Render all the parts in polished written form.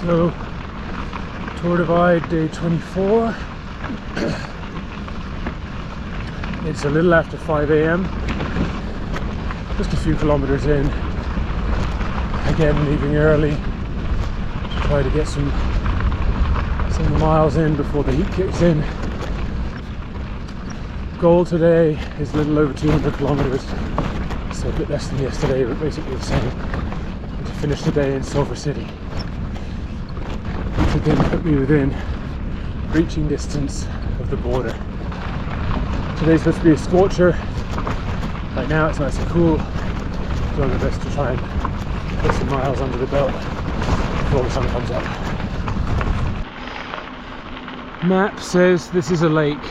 So, Tour Divide day 24. It's a little after 5 a.m. Just a few kilometers in. Again, leaving early to try to get some of the miles in before the heat kicks in. Goal today is a little over 200 kilometers, so a bit less than yesterday, but basically the same. And to finish the day in Silver City, which again put me within reaching distance of the border. Today's supposed to be a scorcher. Right now it's nice and cool. Doing my best to try and put some miles under the belt before the sun comes up. Map says this is a lake.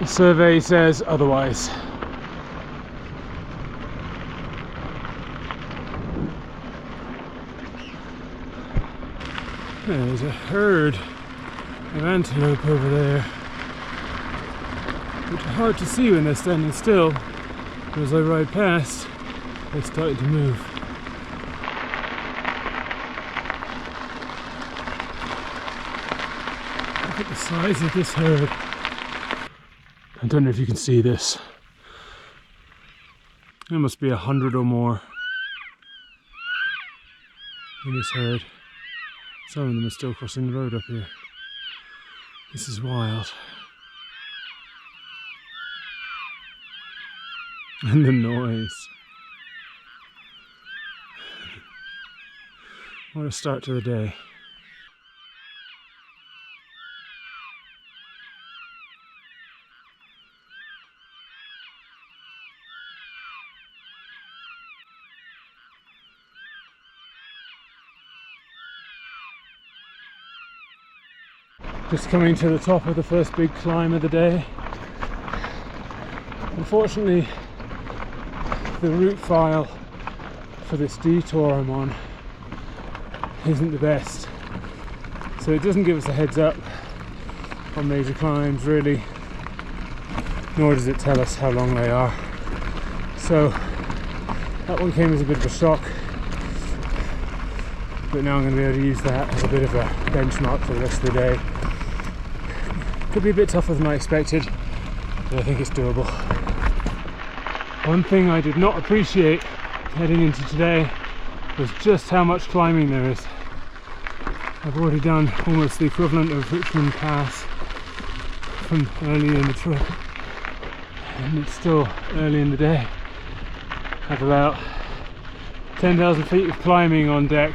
The survey says otherwise. There's a herd of antelope over there, which are hard to see when they're standing still, but as I ride past, they're starting to move. Look at the size of this herd. I don't know if you can see this. There must be 100 or more in this herd. Some of them are still crossing the road up here. This is wild. And the noise. What a start to the day. Just coming to the top of the first big climb of the day. Unfortunately, the route file for this detour I'm on isn't the best, so it doesn't give us a heads up on major climbs really, nor does it tell us how long they are. So that one came as a bit of a shock, but now I'm going to be able to use that as a bit of a benchmark for the rest of the day. Could be a bit tougher than I expected, but I think it's doable. One thing I did not appreciate heading into today was just how much climbing there is. I've already done almost the equivalent of Richmond Pass from early in the trip, and it's still early in the day. I have about 10,000 feet of climbing on deck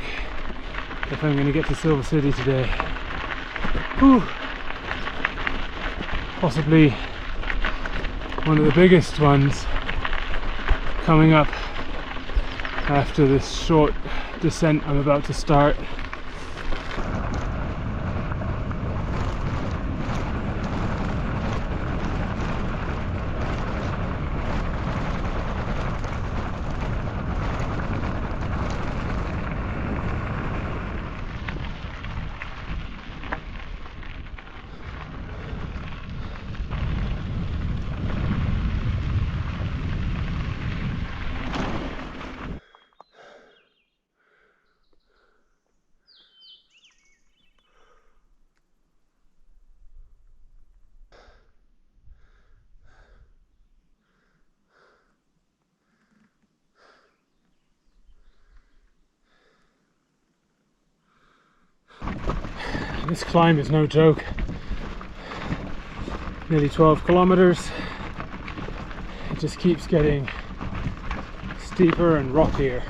if I'm going to get to Silver City today. Whew. Possibly one of the biggest ones coming up after this short descent I'm about to start. This climb is no joke. Nearly 12 kilometers. It just keeps getting steeper and rockier.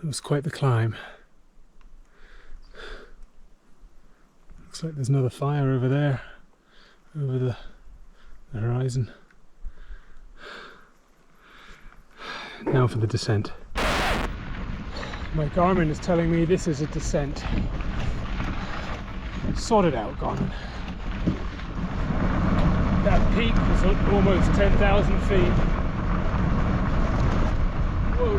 It was quite the climb. Looks like there's another fire over there, over the horizon. Now for the descent. My Garmin is telling me this is a descent. Sort it out, Garmin. That peak was at almost 10,000 feet. Whoa.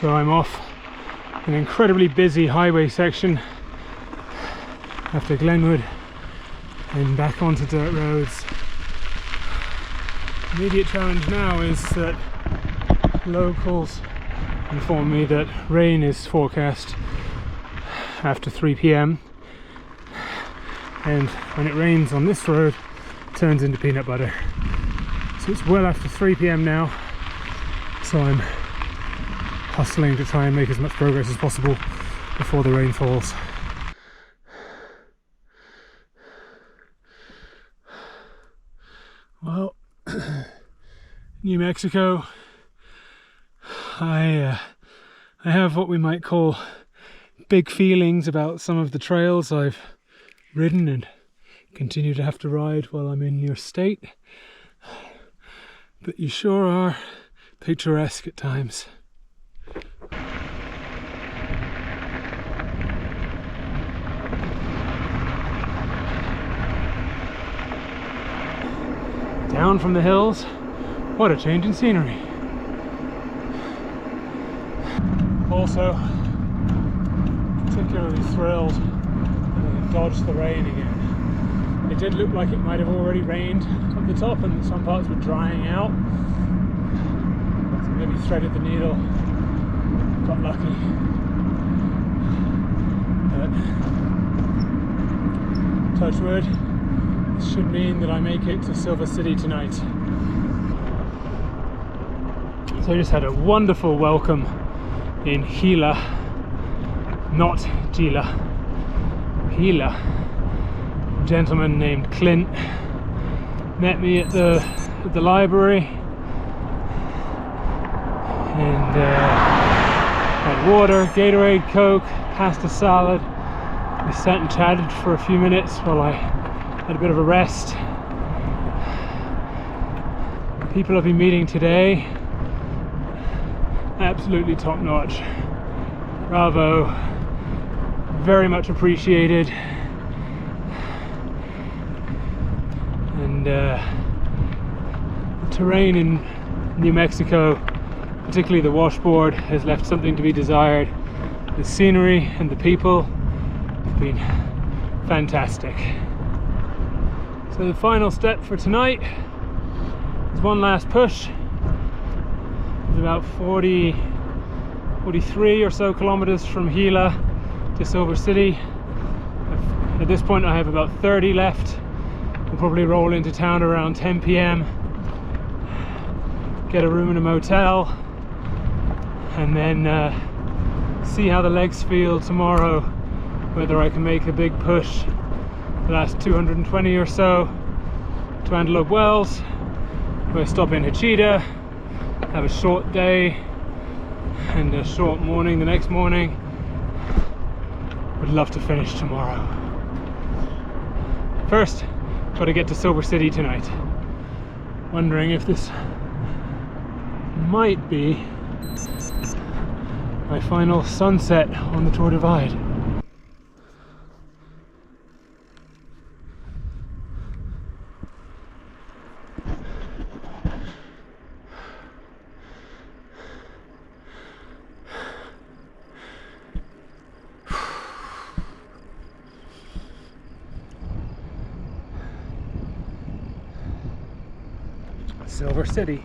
So I'm off an incredibly busy highway section after Glenwood and back onto dirt roads. Immediate challenge now is that locals inform me that rain is forecast after 3 p.m. and when it rains on this road it turns into peanut butter. So it's well after 3 p.m. now, so I'm hustling to try and make as much progress as possible before the rain falls. Well, New Mexico, I have what we might call big feelings about some of the trails I've ridden and continue to have to ride while I'm in your state, but you sure are picturesque at times. Down from the hills, what a change in scenery. Also, particularly thrilled that I dodged the rain again. It did look like it might have already rained at the top and some parts were drying out. So maybe threaded the needle, got lucky. But touch wood, this should mean that I make it to Silver City tonight. So I just had a wonderful welcome in Gila, not Gila, Gila. A gentleman named Clint met me at the library and had water, Gatorade, Coke, pasta salad. We sat and chatted for a few minutes while I had a bit of a rest. People I've been meeting today, absolutely top notch. Bravo, very much appreciated. And the terrain in New Mexico, particularly the washboard, has left something to be desired. The scenery and the people have been fantastic. So the final step for tonight is one last push. It's about 43 or so kilometers from Gila to Silver City. At this point I have about 30 left. We'll probably roll into town around 10 p.m. get a room in a motel and then see how the legs feel tomorrow, whether I can make a big push the last 220 or so to Antelope Wells. We'll stop in Hachita, have a short day and a short morning the next morning. Would love to finish tomorrow. First, got to get to Silver City tonight. Wondering if this might be my final sunset on the Tour Divide. Silver City.